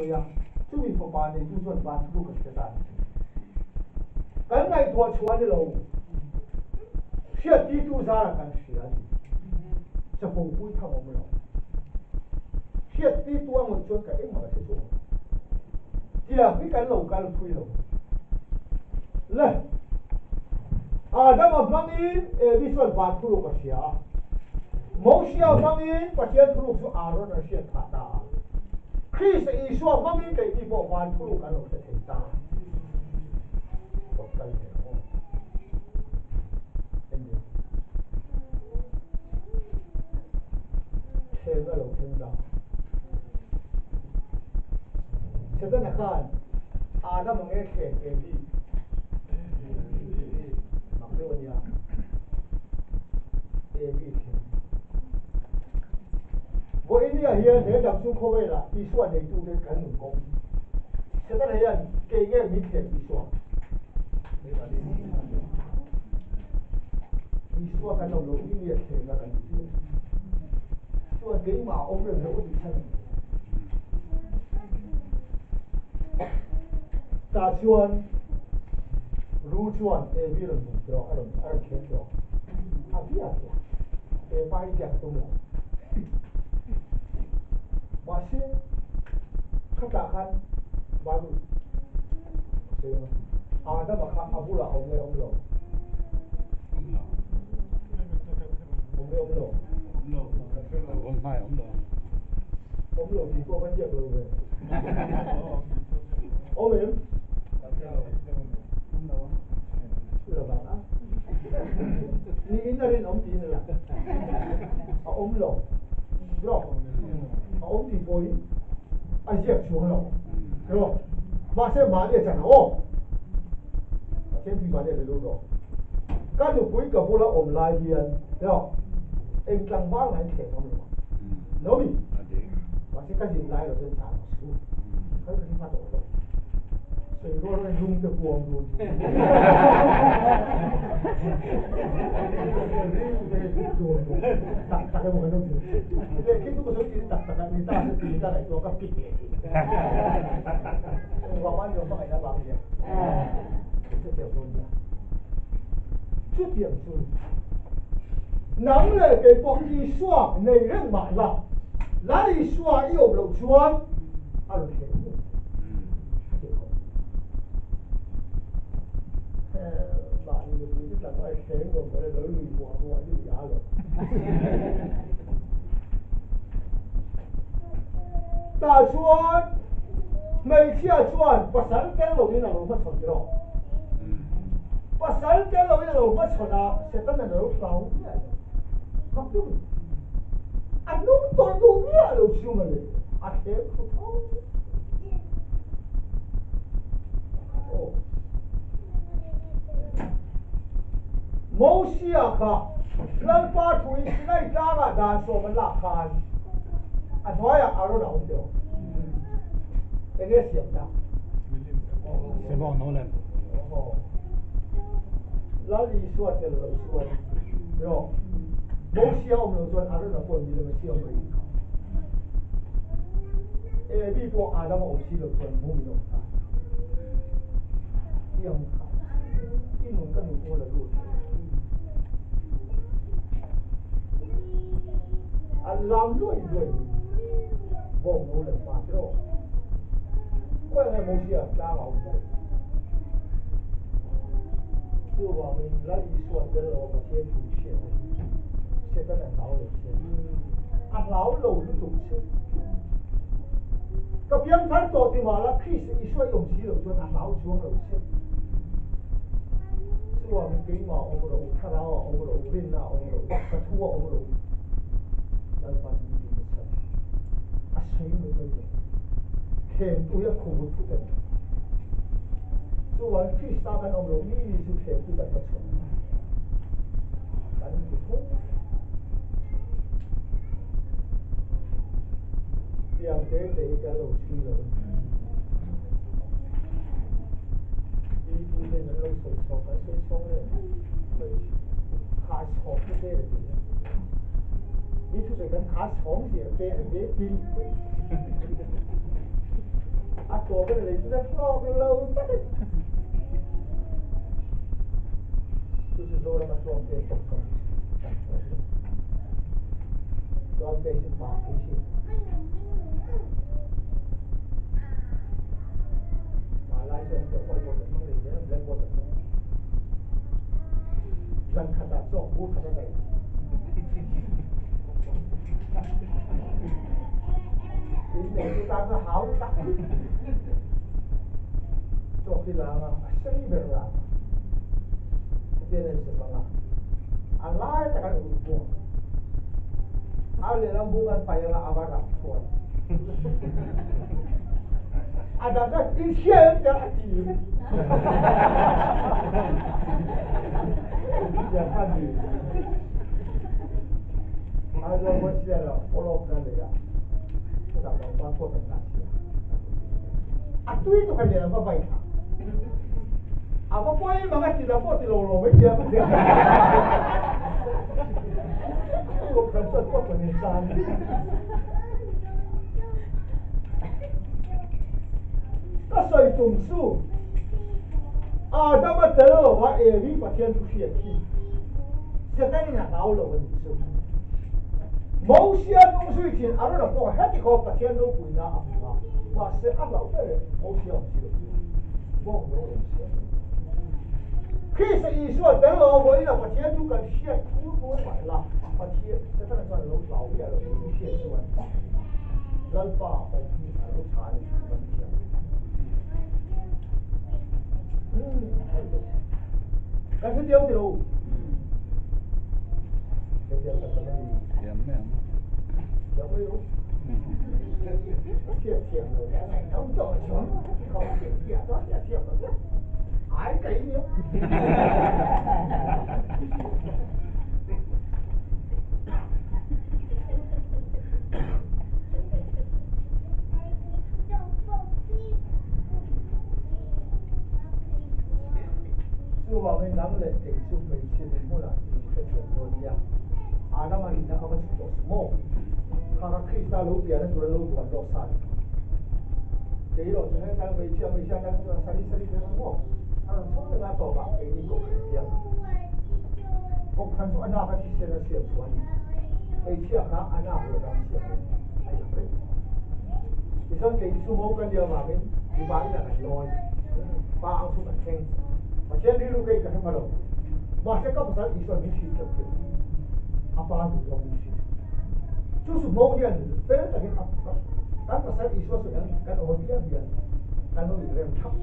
so ya chu bi pho pa ne tu chuan ban thu ka se ta kan ngai thua chuan ni lo sia ti tu za la kan sia ni cha pong pui tha mo lo sia ti tu ang chuan ka em ma se chu tia bi kan lo kan thui lo le Adam abangin visual bat thu ka sia Mosia abangin pathian thu su aron na sia tha da Chris Isu abangin kai ti bo ban thu ka lo se ta ko kal ne ho ende se ga lo ken da se da na kan Adam nge ke bi Macedonia Bo India here they have to cover la Iswa they do the kan ko se ta ya ke nge mi ke Iswa Iswa kan lo India ke ga kan so ke ma om le lo di san ta chuan ru chuan vi lo bu cho ar ke cho a bia pai ke tum la ma se khata khan ba lu se da ba kha abu la om lo om lo thì cô vẫn việc rồi về ôm em là bạn á ni ina rin om ti nila om lo bro om ti boy a je chu lo bro ma se ma de chan o a chen ti ma de lo do ka lu pui ka bola om lai hian bro em tlang ba lai ke om lo no mi mà sẽ có gì lại rồi trên sàn xuống thấy cái phát độ rồi rồi nó rung cho cuồng luôn đặt cái một cái nút thì khi tôi có số tiền đặt người ta sẽ tìm ra lại cho các kịch vào bao nhiêu ngày đã làm gì sẽ tiểu luôn nha chút tiền thôi nắm lại cái bóng đi xoa này rất mạnh vào lá đi xoa yêu lộc chuan à lộc chuan bạn mình biết là phải sáng rồi phải lỡ lùi qua qua đi giả rồi ta chuan mấy chia chuan bắt sáng cái lộc này là lộc mất chọn rồi bắt sáng cái lộc này là lộc mất chọn à sẽ tất là lộc sáu không biết anh lúc tôi tu biết lộc siêu mà đấy anh thấy không Mosia ka lan pa thui sinai ta ga dan so man la khan a thoya aro na um teo ege siam da se bo no len la li suat te lo suat ro Mosia um lo suat aro na pon di le siam ri e bi po adam o si lo suat mu mi no ta siam ka in mun ka nu ko la lu làm nuôi vô nỗ lực phát triển quay ngày một giờ ra vào是我们来说的我们先出现现在的老有钱啊老楼的东西个边摊做的嘛了 Chris 一说用起了说他老穷了些是我们给嘛我们楼看到我们楼领啊我们楼个土我们楼来把你的事啊谁没会的看都要苦不的说完 Chris 大概我们楼你是看不的不错咱不错两边的一个楼区了一部分人楼水草跟水草的会开草不对的你出去跟他床写的给人家听， ตัวก็เลยจะฟอกเรา就是说那么说对不公说对是把一些马来西亚会我的梦里面人我的梦人看到做不看到的今年就当个好大做起来了生意了别人什么了Allah takkan ukur Allah bukan payah abadah pun adakah isyan yang adil yang adil ada masalah follow dia sudah mampu berkasih itu kan dia apa baik apa pun yang banget tidak mau dilolong dia bukan sesuatu penyesalan kasih tungsu ada masalah wah ini pasien tu siapa sekarang ni nak tahu loh tungsu mau siapa tungsu ini ada nak kau hati kau pasien tu punya apa wah sekarang apa mau siapa mau siapa其實意思係等我會啦，或者都咁 share 好埋啦，或者即係真係老嘅老 share 出嚟，老爸我老產咁樣。但係點條？點咩？點咩路？share 路嘅，咁多錢，講share多share多。ai kỹ nữa sư vào bên nắng lên thì sư phải xin đến mua lại cái chuyện thôi nha ada marina kamu sudah semua karena kita lu biar itu lu buat dosa jadi lo jangan kalau Malaysia kan sari-sari semua kalau semua nggak tahu pak ini kok kerja kok kan tuh anak kan siap tuan Malaysia kan anak orang siap ayah beri misalnya kayak semua kan dia makin di bawah kan loy pak angsu kan keng macam ni lu kayak kan malu bahasa kau pasal isu ni sih tu apa tu yang mesti justru mau dia benar tak kan pasal isu sedang kan orang dia kan orang rem cap